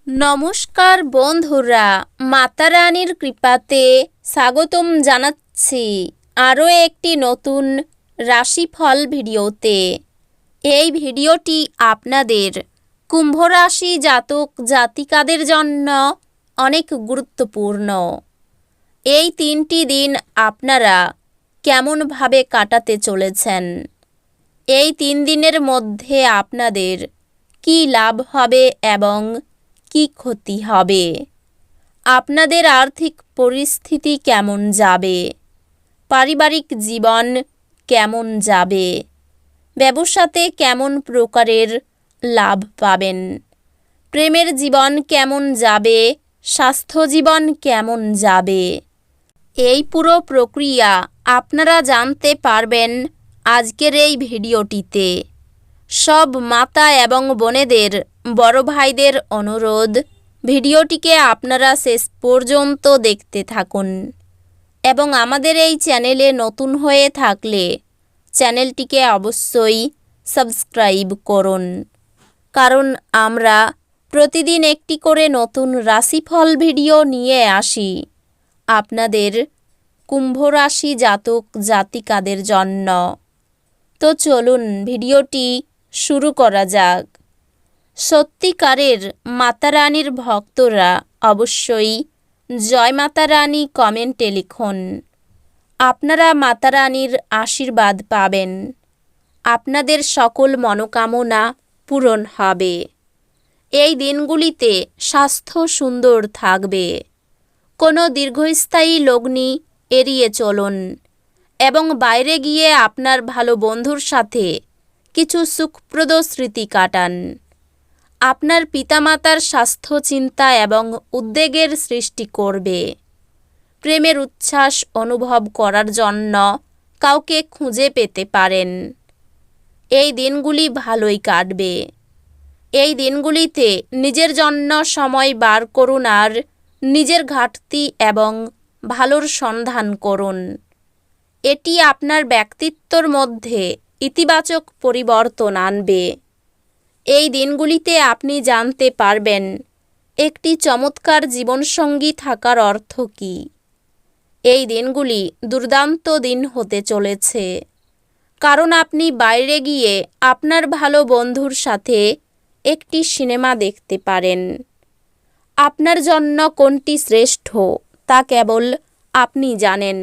নমস্কার বন্ধুরা, মাতা রানীর কৃপাতে স্বাগতম জানাচ্ছি আরও একটি নতুন রাশিফল ভিডিওতে। এই ভিডিওটি আপনাদের কুম্ভ রাশি জাতক জাতিকাদের জন্য অনেক গুরুত্বপূর্ণ। এই 3টি দিন আপনারা কেমনভাবে কাটাতে চলেছেন, এই 3 দিনের মধ্যে আপনাদের কি লাভ হবে এবং কি ক্ষতি হবে, আপনাদের আর্থিক পরিস্থিতি কেমন যাবে, পারিবারিক জীবন কেমন যাবে, ব্যবসাতে কেমন প্রকারের লাভ পাবেন, প্রেমের জীবন কেমন যাবে, স্বাস্থ্য জীবন কেমন যাবে, এই পুরো প্রক্রিয়া আপনারা জানতে পারবেন আজকের এই ভিডিওটিতে। সব মাতা এবং বোনেদের, বড় ভাইদের অনুরোধ, ভিডিওটিকে আপনারা শেষ পর্যন্ত দেখতে থাকুন এবং আমাদের এই চ্যানেলে নতুন হয়ে থাকলে চ্যানেলটিকে অবশ্যই সাবস্ক্রাইব করুন, কারণ আমরা প্রতিদিন একটি করে নতুন রাশিফল ভিডিও নিয়ে আসি আপনাদের কুম্ভ রাশি জাতক জাতিকাদের জন্য। তো চলুন ভিডিওটি শুরু করা যাক। সত্যিকারের মাতা রানীর ভক্তরা অবশ্যই জয় মাতা রানী কমেন্টে লিখুন। আপনারা মাতা রানীর আশীর্বাদ পাবেন, আপনাদের সকল মনোকামনা পূরণ হবে। এই দিনগুলিতে স্বাস্থ্য সুন্দর থাকবে। কোনো দীর্ঘস্থায়ী লগ্নি এড়িয়ে চলুন এবং বাইরে গিয়ে আপনার ভালো বন্ধুর সাথে কিছু সুখপ্রদ স্মৃতি কাটান। আপনার পিতামাতার স্বাস্থ্য চিন্তা এবং উদ্বেগের সৃষ্টি করবে। প্রেমের উচ্ছ্বাস অনুভব করার জন্য কাউকে খুঁজে পেতে পারেন। এই দিনগুলি ভালোই কাটবে। এই দিনগুলিতে নিজের জন্য সময় বার করুন আর নিজের ঘাটতি এবং ভালোর সন্ধান করুন। এটি আপনার ব্যক্তিত্বর মধ্যে ইতিবাচক পরিবর্তন আনবে। এই দিনগুলিতে আপনি জানতে পারবেন একটি চমৎকার জীবনসঙ্গী থাকার অর্থ কী। এই দিনগুলি দুর্দান্ত দিন হতে চলেছে, কারণ আপনি বাইরে গিয়ে আপনার ভালো বন্ধুর সাথে একটি সিনেমা দেখতে পারেন। আপনার জন্য কোনটি শ্রেষ্ঠ তা কেবল আপনি জানেন।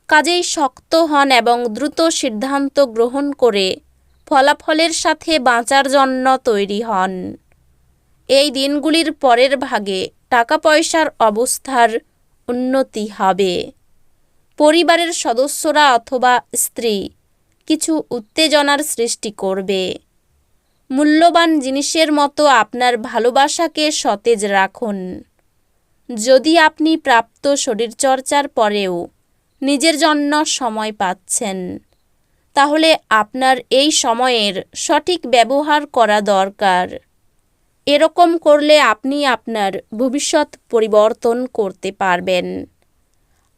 কাজেই শক্ত হন এবং দ্রুত সিদ্ধান্ত গ্রহণ করে ফলাফলের সাথে বাঁচার জন্য তৈরি হন। এই দিনগুলির পরের ভাগে টাকা পয়সার অবস্থার উন্নতি হবে। পরিবারের সদস্যরা অথবা স্ত্রী কিছু উত্তেজনার সৃষ্টি করবে। মূল্যবান জিনিসের মতো আপনার ভালোবাসাকে সতেজ রাখুন। যদি আপনি প্রাপ্ত শরীরচর্চার পরেও নিজের জন্য সময় পাচ্ছেন, তাহলে আপনার এই সময়ের সঠিক ব্যবহার করা দরকার। এরকম করলে আপনি আপনার ভবিষ্যৎ পরিবর্তন করতে পারবেন।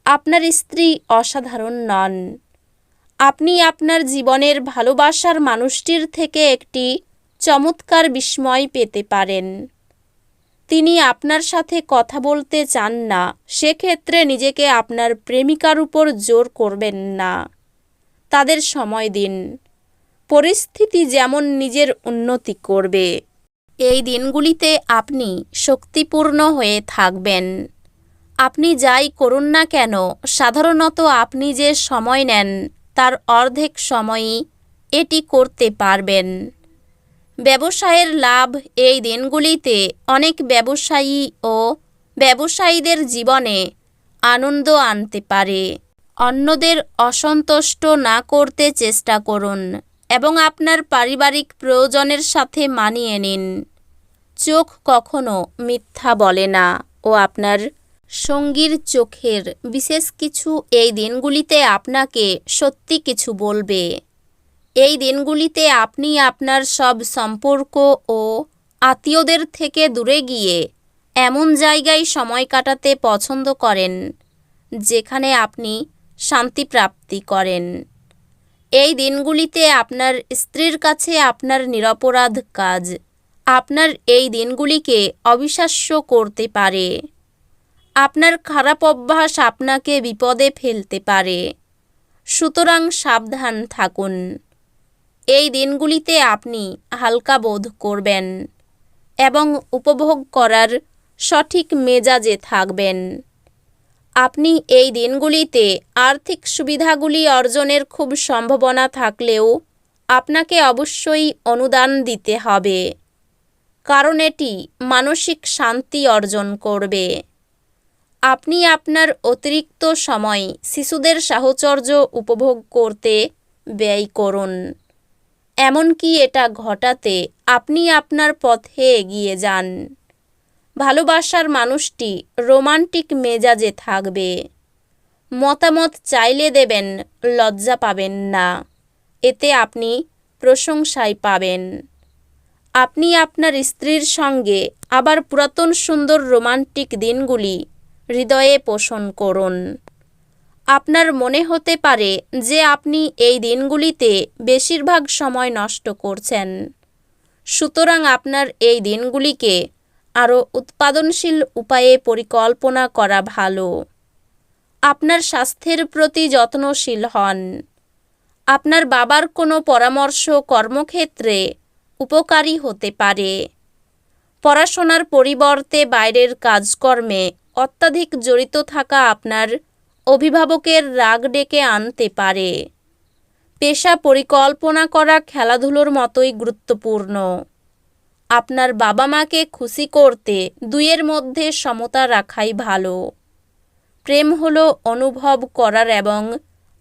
আপনার স্ত্রী অসাধারণ নন। আপনি আপনার জীবনের ভালোবাসার মানুষটির থেকে একটি চমৎকার বিস্ময় পেতে পারেন। তিনি আপনার সাথে কথা বলতে চান না, সেক্ষেত্রে নিজেকে আপনার প্রেমিকার উপর জোর করবেন না। তাদের সময় দিন। পরিস্থিতি যেমন নিজের উন্নতি করবে। এই দিনগুলিতে আপনি শক্তিপূর্ণ হয়ে থাকবেন। আপনি যাই করুন না কেন, সাধারণত আপনি যে সময় নেন তার অর্ধেক সময়ই এটি করতে পারবেন। ব্যবসায়ের লাভ এই দিনগুলিতে অনেক ব্যবসায়ী ও ব্যবসায়ীদের জীবনে আনন্দ আনতে পারে। অন্যদের অসন্তুষ্ট না করতে চেষ্টা করুন এবং আপনার পারিবারিক প্রয়োজনের সাথে মানিয়ে নিন। চোখ কখনো মিথ্যা বলে না ও আপনার সঙ্গীর চোখের বিশেষ কিছু এই দিনগুলিতে আপনাকে সত্যি কিছু বলবে। এই দিনগুলিতে আপনি আপনার সব সম্পর্ক ও আত্মীয়দের থেকে দূরে গিয়ে এমন জায়গায় সময় কাটাতে পছন্দ করেন যেখানে আপনি শান্তি প্রাপ্তি করেন। এই দিনগুলিতে আপনার স্ত্রীর কাছে আপনার নিরপরাধ কাজ আপনার এই দিনগুলিকে অবিশ্বাস্য করতে পারে। আপনার খারাপ অভ্যাস আপনাকে বিপদে ফেলতে পারে, সুতরাং সাবধান থাকুন। এই দিনগুলিতে আপনি হালকা বোধ করবেন এবং উপভোগ করার সঠিক মেজাজে থাকবেন। আপনি এই দিনগুলিতে আর্থিক সুবিধাগুলি অর্জনের খুব সম্ভাবনা থাকলেও আপনাকে অবশ্যই অনুদান দিতে হবে, কারণ এটি মানসিক শান্তি অর্জন করবে। আপনি আপনার অতিরিক্ত সময় শিশুদের সাহচর্য উপভোগ করতে ব্যয় করুন। এমনকি এটা ঘটাতে আপনি আপনার পথে এগিয়ে যান। ভালোবাসার মানুষটি রোমান্টিক মেজাজে থাকবে। মতামত চাইলে দেবেন, লজ্জা পাবেন না। এতে আপনি প্রশংসাই পাবেন। আপনি আপনার স্ত্রীর সঙ্গে আবার পুরাতন সুন্দর রোমান্টিক দিনগুলি হৃদয়ে পোষণ করুন। আপনার মনে হতে পারে যে আপনি এই দিনগুলিতে বেশিরভাগ সময় নষ্ট করছেন, সুতরাং আপনার এই দিনগুলিকে আরও উৎপাদনশীল উপায়ে পরিকল্পনা করা ভালো। আপনার স্বাস্থ্যের প্রতি যত্নশীল হন। আপনার বাবার কোনো পরামর্শ কর্মক্ষেত্রে উপকারী হতে পারে। পড়াশোনার পরিবর্তে বাইরের কাজকর্মে অত্যাধিক জড়িত থাকা আপনার অভিভাবকের রাগ ডেকে আনতে পারে। পেশা পরিকল্পনা করা খেলাধুলোর মতোই গুরুত্বপূর্ণ। আপনার বাবা মাকে খুশি করতে দুইয়ের মধ্যে সমতা রাখাই ভালো। প্রেম হলো অনুভব করার এবং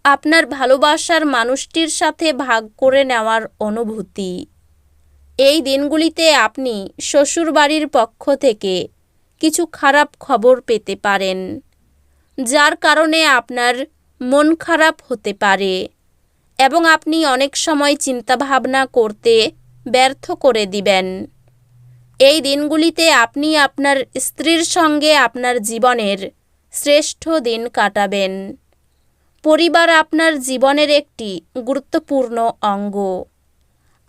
আপনার ভালোবাসার মানুষটির সাথে ভাগ করে নেওয়ার অনুভূতি। এই দিনগুলিতে আপনি শ্বশুরবাড়ির পক্ষ থেকে কিছু খারাপ খবর পেতে পারেন, যার কারণে আপনার মন খারাপ হতে পারে এবং আপনি অনেক সময় চিন্তাভাবনা করতে ব্যর্থ করে দিবেন। এই দিনগুলিতে আপনি আপনার স্ত্রীর সঙ্গে আপনার জীবনের শ্রেষ্ঠ দিন কাটাবেন। পরিবার আপনার জীবনের একটি গুরুত্বপূর্ণ অঙ্গ।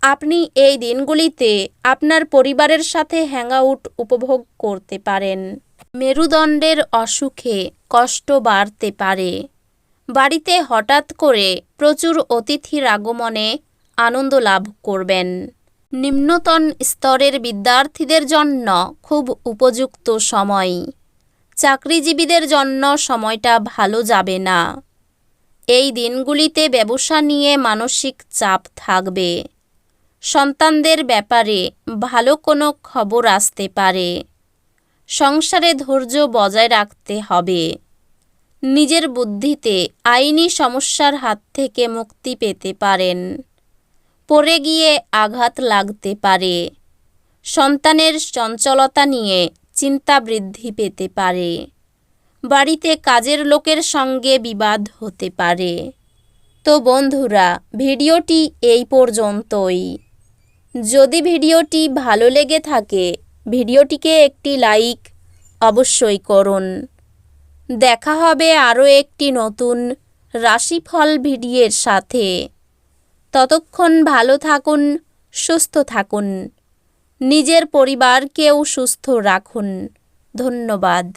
আপনি এই দিনগুলিতে আপনার পরিবারের সাথে হ্যাংআউট উপভোগ করতে পারেন। মেরুদণ্ডের অসুখে কষ্ট বাড়তে পারে। বাড়িতে হঠাৎ করে প্রচুর অতিথির আগমনে আনন্দ লাভ করবেন। নিম্নতন স্তরের বিদ্যার্থীদের জন্য খুব উপযুক্ত সময়। চাকরিজীবীদের জন্য সময়টা ভালো যাবে না। এই দিনগুলিতে ব্যবসা নিয়ে মানসিক চাপ থাকবে। সন্তানদের ব্যাপারে ভালো কোনো খবর আসতে পারে। সংসারে ধৈর্য বজায় রাখতে হবে। নিজের বুদ্ধিতে আইনি সমস্যার হাত থেকে মুক্তি পেতে পারেন। পড়ে গিয়ে আঘাত লাগতে পারে। সন্তানের চঞ্চলতা নিয়ে চিন্তা বৃদ্ধি পেতে পারে। বাড়িতে কাজের লোকের সঙ্গে বিবাদ হতে পারে। তো বন্ধুরা, ভিডিওটি এই পর্যন্তই। যদি ভিডিওটি ভালো লেগে থাকে, ভিডিওটিকে একটি লাইক অবশ্যই করুন। দেখা হবে আরও একটি নতুন রাশিফল ভিডিওর সাথে। ততক্ষণ ভালো থাকুন, সুস্থ থাকুন, নিজের পরিবারকেও সুস্থ রাখুন। ধন্যবাদ।